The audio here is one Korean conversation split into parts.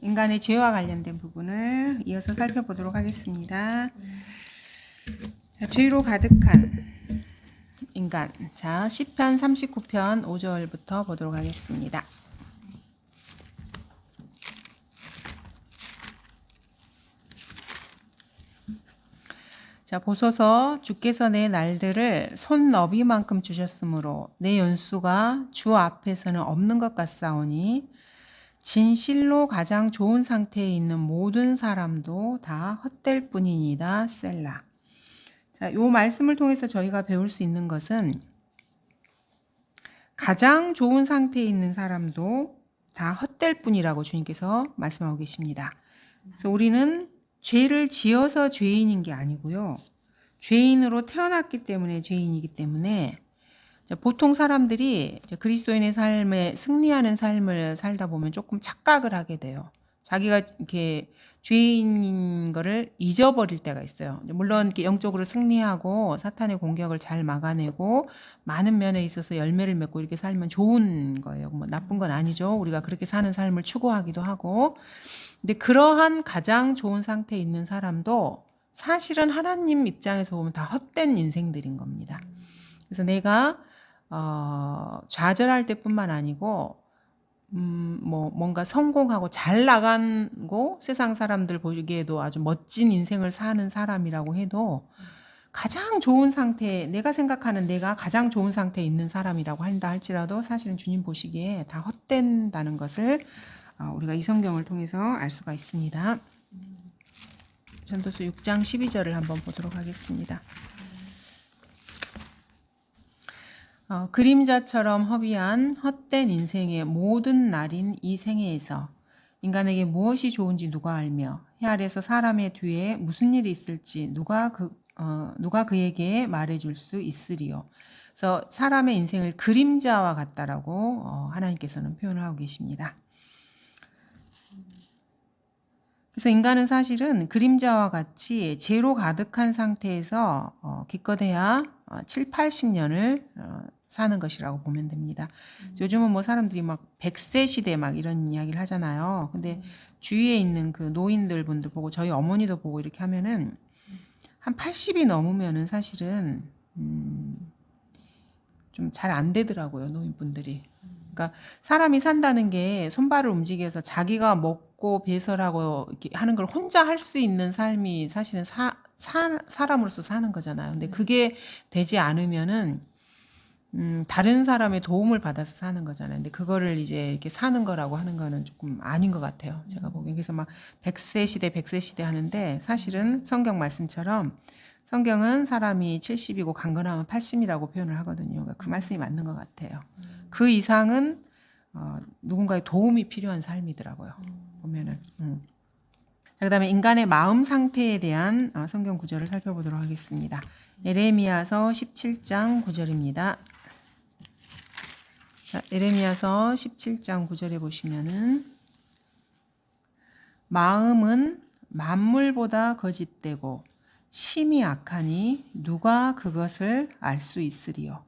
인간의 죄와 관련된 부분을 이어서 살펴보도록 하겠습니다. 자, 죄로 가득한 인간. 자, 시편 39편 5절부터 보도록 하겠습니다. 자, 보소서 주께서 내 날들을 손너비만큼 주셨으므로 내 연수가 주 앞에서는 없는 것 같사오니 진실로 가장 좋은 상태에 있는 모든 사람도 다 헛될 뿐이니이다. 셀라. 자, 요 말씀을 통해서 저희가 배울 수 있는 것은 가장 좋은 상태에 있는 사람도 다 헛될 뿐이라고 주님께서 말씀하고 계십니다. 그래서 우리는 죄를 지어서 죄인인 게 아니고요. 죄인으로 태어났기 때문에 죄인이기 때문에 보통 사람들이 그리스도인의 삶에 승리하는 삶을 살다 보면 조금 착각을 하게 돼요. 자기가 이렇게 죄인인 거를 잊어버릴 때가 있어요. 물론 이렇게 영적으로 승리하고 사탄의 공격을 잘 막아내고 많은 면에 있어서 열매를 맺고 이렇게 살면 좋은 거예요. 뭐 나쁜 건 아니죠. 우리가 그렇게 사는 삶을 추구하기도 하고. 근데 그러한 가장 좋은 상태에 있는 사람도 사실은 하나님 입장에서 보면 다 헛된 인생들인 겁니다. 그래서 내가 좌절할 때뿐만 아니고 뭔가 성공하고 잘 나가고 세상 사람들 보기에도 아주 멋진 인생을 사는 사람이라고 해도 가장 좋은 상태, 내가 생각하는 내가 가장 좋은 상태에 있는 사람이라고 한다 할지라도 사실은 주님 보시기에 다 헛된다는 것을 우리가 이 성경을 통해서 알 수가 있습니다. 전도서 6장 12절을 한번 보도록 하겠습니다. 그림자처럼 허비한 헛된 인생의 모든 날인 이 생애에서 인간에게 무엇이 좋은지 누가 알며 해 아래서 사람의 뒤에 무슨 일이 있을지 누가 그에게 말해줄 수 있으리요. 그래서 사람의 인생을 그림자와 같다라고 하나님께서는 표현을 하고 계십니다. 그래서 인간은 사실은 그림자와 같이 죄로 가득한 상태에서 기껏해야 7, 80년을 사는 것이라고 보면 됩니다. 요즘은 뭐 사람들이 막 100세 시대 막 이런 이야기를 하잖아요. 근데 주위에 있는 그 노인들 분들 보고 저희 어머니도 보고 이렇게 하면은 한 80이 넘으면은 사실은 좀 잘 안 되더라고요, 노인분들이. 그러니까 사람이 산다는 게 손발을 움직여서 자기가 먹고 배설하고 이렇게 하는 걸 혼자 할 수 있는 삶이 사실은 사람으로서 사는 거잖아요. 근데 그게 되지 않으면은 다른 사람의 도움을 받아서 사는 거잖아요. 근데 그거를 이제 이렇게 사는 거라고 하는 거는 조금 아닌 것 같아요. 제가 보기에. 그래서 막 100세 시대, 100세 시대 하는데 사실은 성경 말씀처럼 성경은 사람이 70이고 강건하면 80이라고 표현을 하거든요. 그러니까 그 말씀이 맞는 것 같아요. 그 이상은 누군가의 도움이 필요한 삶이더라고요. 보면은. 자, 그다음에 인간의 마음 상태에 대한 성경 구절을 살펴보도록 하겠습니다. 예레미야서 17장 9절입니다. 자, 예레미야서 17장 9절에 보시면은 마음은 만물보다 거짓되고 심히 악하니 누가 그것을 알 수 있으리요.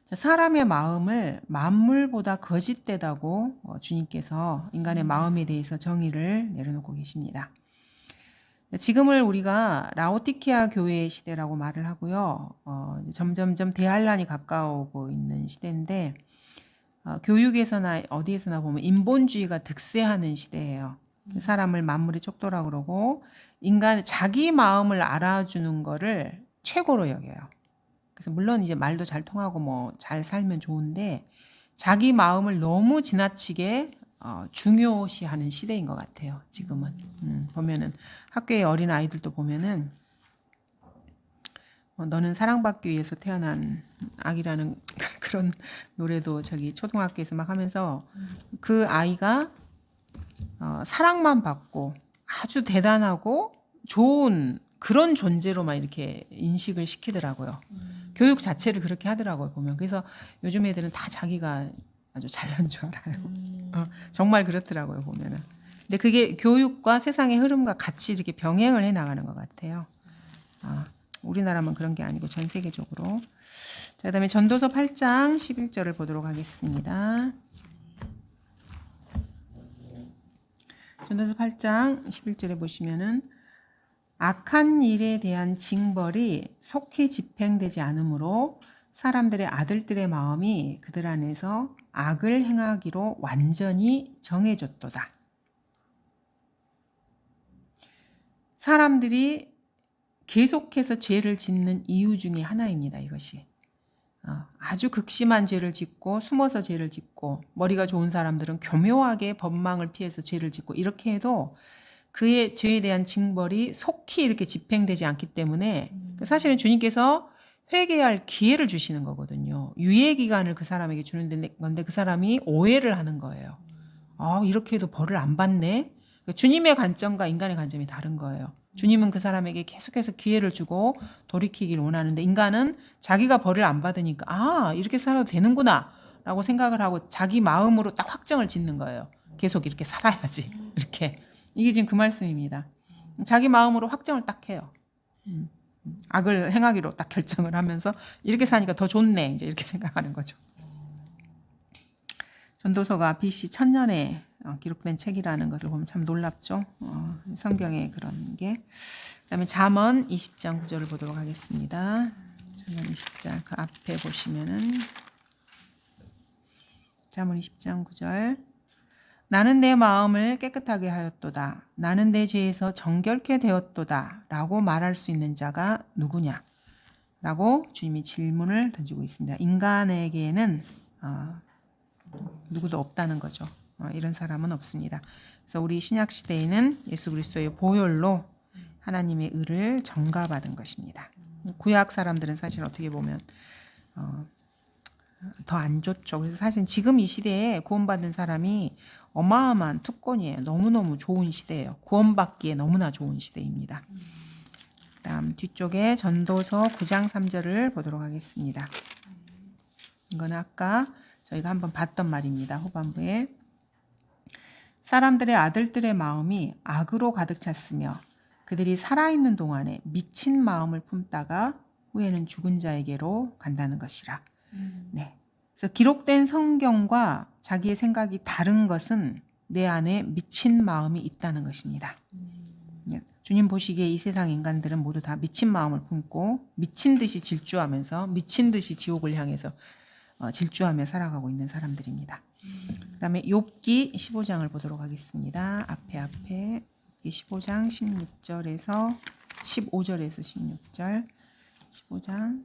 자, 사람의 마음을 만물보다 거짓되다고 주님께서 인간의 마음에 대해서 정의를 내려놓고 계십니다. 지금을 우리가 라오디케아 교회의 시대라고 말을 하고요. 점점점 대환란이 가까워오고 있는 시대인데 교육에서나 어디에서나 보면 인본주의가 득세하는 시대예요. 사람을 만물의 척도라고 그러고 인간 자기 마음을 알아주는 거를 최고로 여겨요. 그래서 물론 이제 말도 잘 통하고 뭐 잘 살면 좋은데 자기 마음을 너무 지나치게 중요시하는 시대인 것 같아요. 지금은 보면은 학교의 어린 아이들도 보면은 너는 사랑받기 위해서 태어난 아기라는 그런 노래도 저기 초등학교에서 막 하면서 그 아이가 사랑만 받고 아주 대단하고 좋은 그런 존재로만 이렇게 인식을 시키더라고요. 교육 자체를 그렇게 하더라고요, 보면. 그래서 요즘 애들은 다 자기가 아주 잘난 줄 알아요. 정말 그렇더라고요, 보면은. 근데 그게 교육과 세상의 흐름과 같이 이렇게 병행을 해 나가는 것 같아요. 우리나라만 그런 게 아니고 전 세계적으로. 자, 그다음에 전도서 8장 11절을 보도록 하겠습니다. 전도서 8장 11절에 보시면은 악한 일에 대한 징벌이 속히 집행되지 않으므로 사람들의 아들들의 마음이 그들 안에서 악을 행하기로 완전히 정해졌도다. 사람들이 계속해서 죄를 짓는 이유 중에 하나입니다. 이것이. 아주 극심한 죄를 짓고 숨어서 죄를 짓고 머리가 좋은 사람들은 교묘하게 법망을 피해서 죄를 짓고 이렇게 해도 그의 죄에 대한 징벌이 속히 이렇게 집행되지 않기 때문에 사실은 주님께서 회개할 기회를 주시는 거거든요. 유예 기간을 그 사람에게 주는 건데 그 사람이 오해를 하는 거예요. 이렇게 해도 벌을 안 받네. 주님의 관점과 인간의 관점이 다른 거예요. 주님은 그 사람에게 계속해서 기회를 주고 돌이키기를 원하는데 인간은 자기가 벌을 안 받으니까 이렇게 살아도 되는구나 라고 생각을 하고 자기 마음으로 딱 확정을 짓는 거예요. 계속 이렇게 살아야지. 이렇게. 이게 지금 그 말씀입니다. 자기 마음으로 확정을 딱 해요. 악을 행하기로 딱 결정을 하면서 이렇게 사니까 더 좋네. 이제 이렇게 생각하는 거죠. 전도서가 BC 1000년에 기록된 책이라는 것을 보면 참 놀랍죠. 성경에 그런 게. 그다음에 잠언 20장 9절을 보도록 하겠습니다. 잠언 20장 그 앞에 보시면은 잠언 20장 9절 나는 내 마음을 깨끗하게 하였도다. 나는 내 죄에서 정결케 되었도다. 라고 말할 수 있는 자가 누구냐? 라고 주님이 질문을 던지고 있습니다. 인간에게는 누구도 없다는 거죠. 이런 사람은 없습니다. 그래서 우리 신약 시대에는 예수 그리스도의 보혈로 하나님의 의를 전가받은 것입니다. 구약 사람들은 사실 어떻게 보면 더 안 좋죠. 그래서 사실 지금 이 시대에 구원받은 사람이 어마어마한 특권이에요. 너무너무 좋은 시대예요. 구원받기에 너무나 좋은 시대입니다. 다음 뒤쪽에 전도서 9장 3절을 보도록 하겠습니다. 이거는 아까 저희가 한번 봤던 말입니다. 후반부에 사람들의 아들들의 마음이 악으로 가득 찼으며 그들이 살아있는 동안에 미친 마음을 품다가 후에는 죽은 자에게로 간다는 것이라. 네. 그래서 기록된 성경과 자기의 생각이 다른 것은 내 안에 미친 마음이 있다는 것입니다. 주님 보시기에 이 세상 인간들은 모두 다 미친 마음을 품고 미친 듯이 질주하면서 미친 듯이 지옥을 향해서 질주하며 살아가고 있는 사람들입니다. 그 다음에 욥기 15장을 보도록 하겠습니다. 앞에 욥기 15장 16절에서 15절에서 16절 15장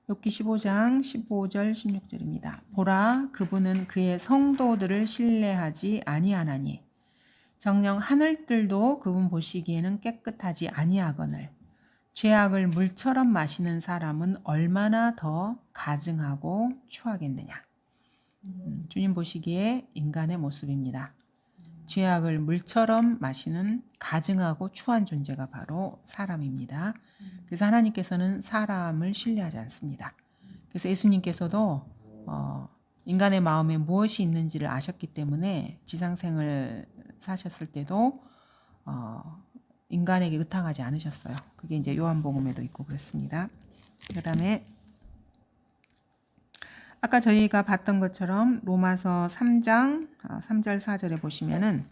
욥기 15장 15절 16절입니다. 보라 그분은 그의 성도들을 신뢰하지 아니하나니 정녕 하늘들도 그분 보시기에는 깨끗하지 아니하거늘 죄악을 물처럼 마시는 사람은 얼마나 더 가증하고 추하겠느냐. 주님 보시기에 인간의 모습입니다. 죄악을 물처럼 마시는 가증하고 추한 존재가 바로 사람입니다. 그래서 하나님께서는 사람을 신뢰하지 않습니다. 그래서 예수님께서도 인간의 마음에 무엇이 있는지를 아셨기 때문에 지상생을 사셨을 때도 인간에게 의탁하지 않으셨어요. 그게 이제 요한복음에도 있고 그렇습니다. 그 다음에 아까 저희가 봤던 것처럼 로마서 3장 3절 4절에 보시면은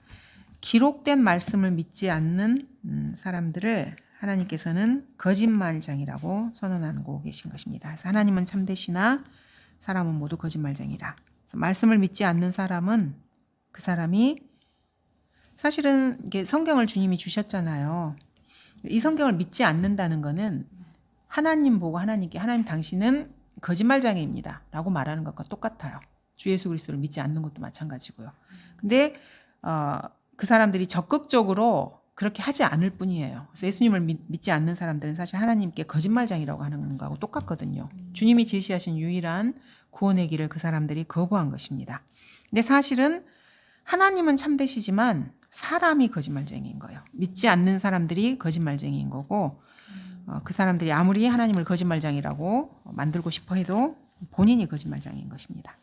기록된 말씀을 믿지 않는 사람들을 하나님께서는 거짓말장이라고 선언하고 계신 것입니다. 그래서 하나님은 참되시나 사람은 모두 거짓말장이라. 말씀을 믿지 않는 사람은 그 사람이 사실은 이게 성경을 주님이 주셨잖아요. 이 성경을 믿지 않는다는 것은 하나님 보고 하나님께 하나님 당신은 거짓말장애입니다 라고 말하는 것과 똑같아요. 주 예수 그리스도를 믿지 않는 것도 마찬가지고요. 근데 그 사람들이 적극적으로 그렇게 하지 않을 뿐이에요. 그래서 예수님을 믿지 않는 사람들은 사실 하나님께 거짓말장이라고 하는 거하고 똑같거든요. 주님이 제시하신 유일한 구원의 길을 그 사람들이 거부한 것입니다. 근데 사실은 하나님은 참되시지만 사람이 거짓말쟁이인 거예요. 믿지 않는 사람들이 거짓말쟁이인 거고 그 사람들이 아무리 하나님을 거짓말장이라고 만들고 싶어 해도 본인이 거짓말장인 것입니다.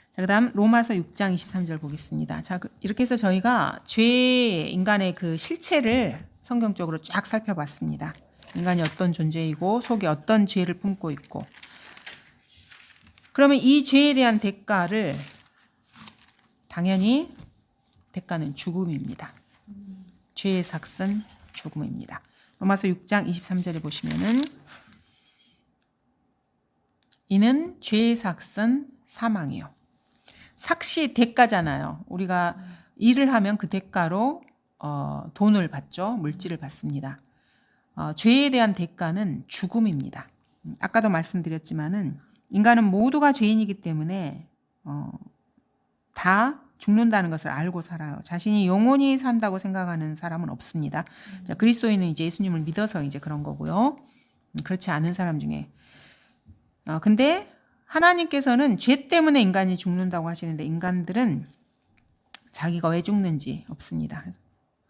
자, 그다음 로마서 6장 23절 보겠습니다. 자, 이렇게 해서 저희가 인간의 그 실체를 성경적으로 쫙 살펴봤습니다. 인간이 어떤 존재이고 속에 어떤 죄를 품고 있고 그러면 이 죄에 대한 대가를 당연히 대가는 죽음입니다. 죄의 삭은 죽음입니다. 로마서 6장 23절에 보시면은 이는 죄의 삭은 사망이요. 삭시 대가잖아요. 우리가 일을 하면 그 대가로 돈을 받죠. 물질을 받습니다. 죄에 대한 대가는 죽음입니다. 아까도 말씀드렸지만은 인간은 모두가 죄인이기 때문에 다 죽는다는 것을 알고 살아요. 자신이 영원히 산다고 생각하는 사람은 없습니다. 자, 그리스도인은 이제 예수님을 믿어서 이제 그런 거고요. 그렇지 않은 사람 중에. 근데 하나님께서는 죄 때문에 인간이 죽는다고 하시는데 인간들은 자기가 왜 죽는지 없습니다.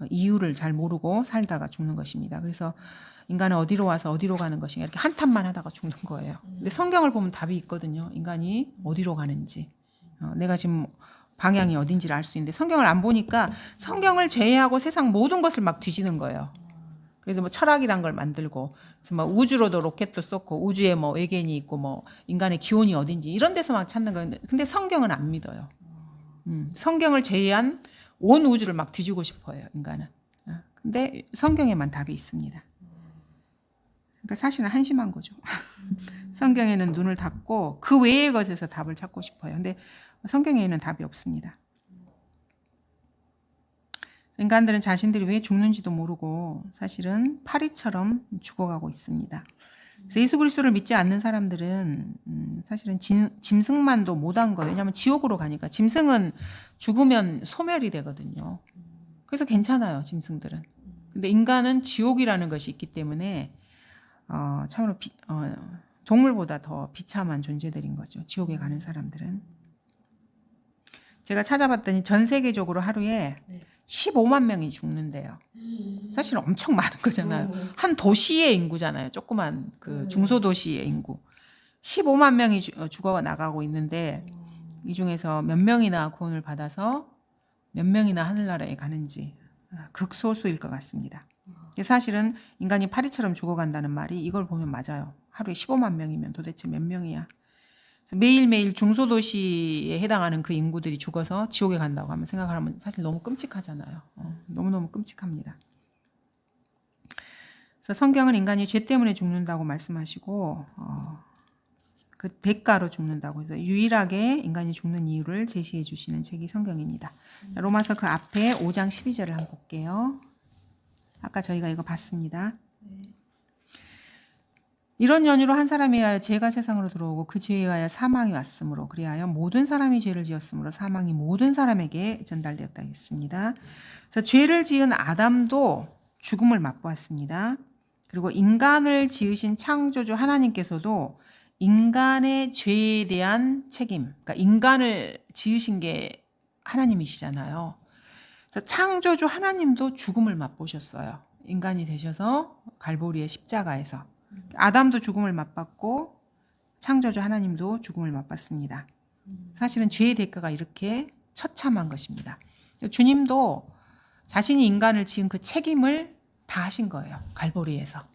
이유를 잘 모르고 살다가 죽는 것입니다. 그래서 인간은 어디로 와서 어디로 가는 것인가 이렇게 한탄만 하다가 죽는 거예요. 근데 성경을 보면 답이 있거든요. 인간이 어디로 가는지. 내가 지금 방향이 어딘지를 알 수 있는데 성경을 안 보니까 성경을 제외하고 세상 모든 것을 막 뒤지는 거예요. 그래서 뭐 철학이란 걸 만들고 그래서 막 우주로도 로켓도 쏘고 우주에 뭐 외계인이 있고 뭐 인간의 기원이 어딘지 이런 데서 막 찾는 거예요. 근데 성경은 안 믿어요. 성경을 제외한 온 우주를 막 뒤지고 싶어요, 인간은. 근데 성경에만 답이 있습니다. 그러니까 사실은 한심한 거죠. 성경에는 눈을 닫고 그 외의 것에서 답을 찾고 싶어요. 근데 성경에는 답이 없습니다. 인간들은 자신들이 왜 죽는지도 모르고 사실은 파리처럼 죽어가고 있습니다. 그래서 예수 그리스도를 믿지 않는 사람들은 사실은 짐승만도 못한 거예요. 왜냐하면 지옥으로 가니까. 짐승은 죽으면 소멸이 되거든요. 그래서 괜찮아요, 짐승들은. 근데 인간은 지옥이라는 것이 있기 때문에 참으로 동물보다 더 비참한 존재들인 거죠. 지옥에 가는 사람들은. 제가 찾아봤더니 전 세계적으로 하루에 15만 명이 죽는데요. 사실 엄청 많은 거잖아요. 한 도시의 인구잖아요. 조그만 그 중소도시의 인구. 15만 명이 죽어 나가고 있는데 이 중에서 몇 명이나 구원을 받아서 몇 명이나 하늘나라에 가는지 극소수일 것 같습니다. 사실은 인간이 파리처럼 죽어간다는 말이 이걸 보면 맞아요. 하루에 15만 명이면 도대체 몇 명이야. 매일매일 중소도시에 해당하는 그 인구들이 죽어서 지옥에 간다고 하면 생각하면 사실 너무 끔찍하잖아요. 너무너무 끔찍합니다. 그래서 성경은 인간이 죄 때문에 죽는다고 말씀하시고 그 대가로 죽는다고 해서 유일하게 인간이 죽는 이유를 제시해 주시는 책이 성경입니다. 로마서 그 앞에 5장 12절을 한번 볼게요. 아까 저희가 이거 봤습니다. 이런 연유로 한 사람에 의하여 죄가 세상으로 들어오고 그 죄에 의하여 사망이 왔으므로 그리하여 모든 사람이 죄를 지었으므로 사망이 모든 사람에게 전달되었다 했습니다. 그래서 죄를 지은 아담도 죽음을 맛보았습니다. 그리고 인간을 지으신 창조주 하나님께서도 인간의 죄에 대한 책임, 그러니까 인간을 지으신 게 하나님이시잖아요. 그래서 창조주 하나님도 죽음을 맛보셨어요. 인간이 되셔서 갈보리의 십자가에서. 아담도 죽음을 맛봤고 창조주 하나님도 죽음을 맛봤습니다. 사실은 죄의 대가가 이렇게 처참한 것입니다. 주님도 자신이 인간을 지은 그 책임을 다 하신 거예요. 갈보리에서.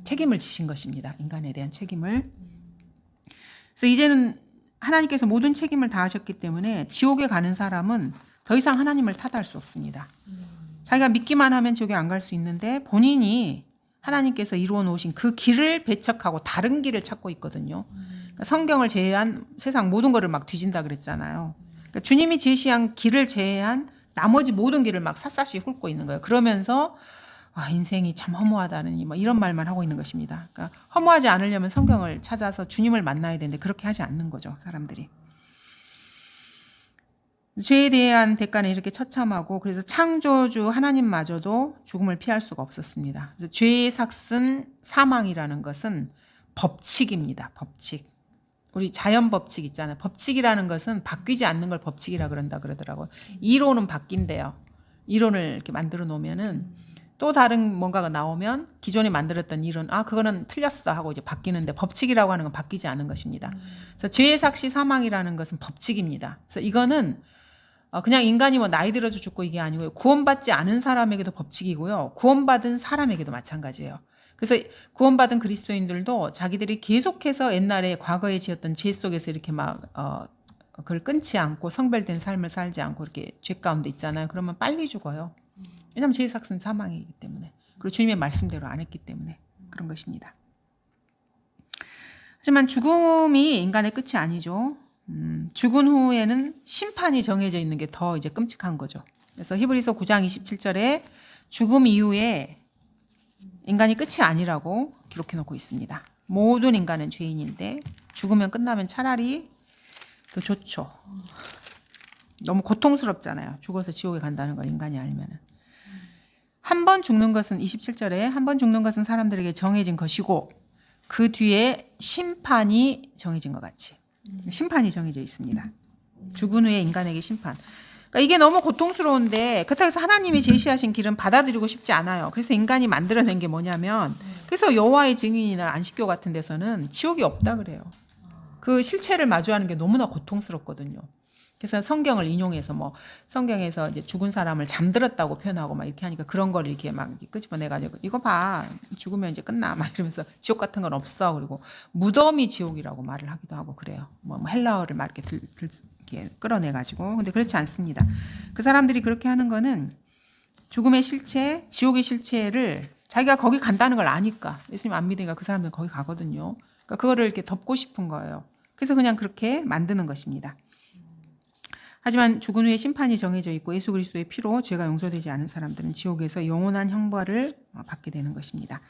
책임을 지신 것입니다. 인간에 대한 책임을. 그래서 이제는 하나님께서 모든 책임을 다 하셨기 때문에 지옥에 가는 사람은 더 이상 하나님을 탓할 수 없습니다. 자기가 믿기만 하면 지옥에 안 갈 수 있는데 본인이 하나님께서 이루어 놓으신 그 길을 배척하고 다른 길을 찾고 있거든요. 그러니까 성경을 제외한 세상 모든 것을 막 뒤진다 그랬잖아요. 그러니까 주님이 제시한 길을 제외한 나머지 모든 길을 막 샅샅이 훑고 있는 거예요. 그러면서 인생이 참 허무하다느니 뭐 이런 말만 하고 있는 것입니다. 그러니까 허무하지 않으려면 성경을 찾아서 주님을 만나야 되는데 그렇게 하지 않는 거죠, 사람들이. 죄에 대한 대가는 이렇게 처참하고 그래서 창조주 하나님마저도 죽음을 피할 수가 없었습니다. 그래서 죄의 삭은 사망이라는 것은 법칙입니다. 법칙. 우리 자연 법칙 있잖아요. 법칙이라는 것은 바뀌지 않는 걸 법칙이라 그런다 그러더라고요. 이론은 바뀐대요. 이론을 이렇게 만들어 놓으면은 또 다른 뭔가가 나오면 기존에 만들었던 이론, 그거는 틀렸어 하고 이제 바뀌는데 법칙이라고 하는 건 바뀌지 않은 것입니다. 그래서 죄의 삭시 사망이라는 것은 법칙입니다. 그래서 이거는 그냥 인간이 뭐 나이 들어서 죽고 이게 아니고요. 구원받지 않은 사람에게도 법칙이고요. 구원받은 사람에게도 마찬가지예요. 그래서 구원받은 그리스도인들도 자기들이 계속해서 옛날에 과거에 지었던 죄 속에서 이렇게 막 그걸 끊지 않고 성별된 삶을 살지 않고 이렇게 죄 가운데 있잖아요. 그러면 빨리 죽어요. 왜냐하면 죄의 삭은 사망이기 때문에. 그리고 주님의 말씀대로 안 했기 때문에 그런 것입니다. 하지만 죽음이 인간의 끝이 아니죠. 죽은 후에는 심판이 정해져 있는 게 더 이제 끔찍한 거죠. 그래서 히브리서 9장 27절에 죽음 이후에 인간이 끝이 아니라고 기록해 놓고 있습니다. 모든 인간은 죄인인데 죽으면 끝나면 차라리 더 좋죠. 너무 고통스럽잖아요. 죽어서 지옥에 간다는 걸 인간이 알면은. 한 번 죽는 것은 27절에 한 번 죽는 것은 사람들에게 정해진 것이고 그 뒤에 심판이 정해진 것 같이 심판이 정해져 있습니다. 죽은 후에 인간에게 심판. 그러니까 이게 너무 고통스러운데 그렇다고 해서 하나님이 제시하신 길은 받아들이고 싶지 않아요. 그래서 인간이 만들어낸 게 뭐냐면 그래서 여호와의 증인이나 안식교 같은 데서는 지옥이 없다 그래요. 그 실체를 마주하는 게 너무나 고통스럽거든요. 그래서 성경을 인용해서 뭐 성경에서 이제 죽은 사람을 잠들었다고 표현하고 막 이렇게 하니까 그런 걸 이렇게 막 끄집어내가지고 이거 봐 죽으면 이제 끝나 막 이러면서 지옥 같은 건 없어. 그리고 무덤이 지옥이라고 말을 하기도 하고 그래요. 뭐 헬라어를 막 이렇게 이렇게 끌어내가지고. 근데 그렇지 않습니다. 그 사람들이 그렇게 하는 거는 죽음의 실체, 지옥의 실체를 자기가 거기 간다는 걸 아니까 예수님 안 믿으니까 그 사람들은 거기 가거든요. 그러니까 그거를 이렇게 덮고 싶은 거예요. 그래서 그냥 그렇게 만드는 것입니다. 하지만 죽은 후에 심판이 정해져 있고 예수 그리스도의 피로 죄가 용서되지 않은 사람들은 지옥에서 영원한 형벌을 받게 되는 것입니다.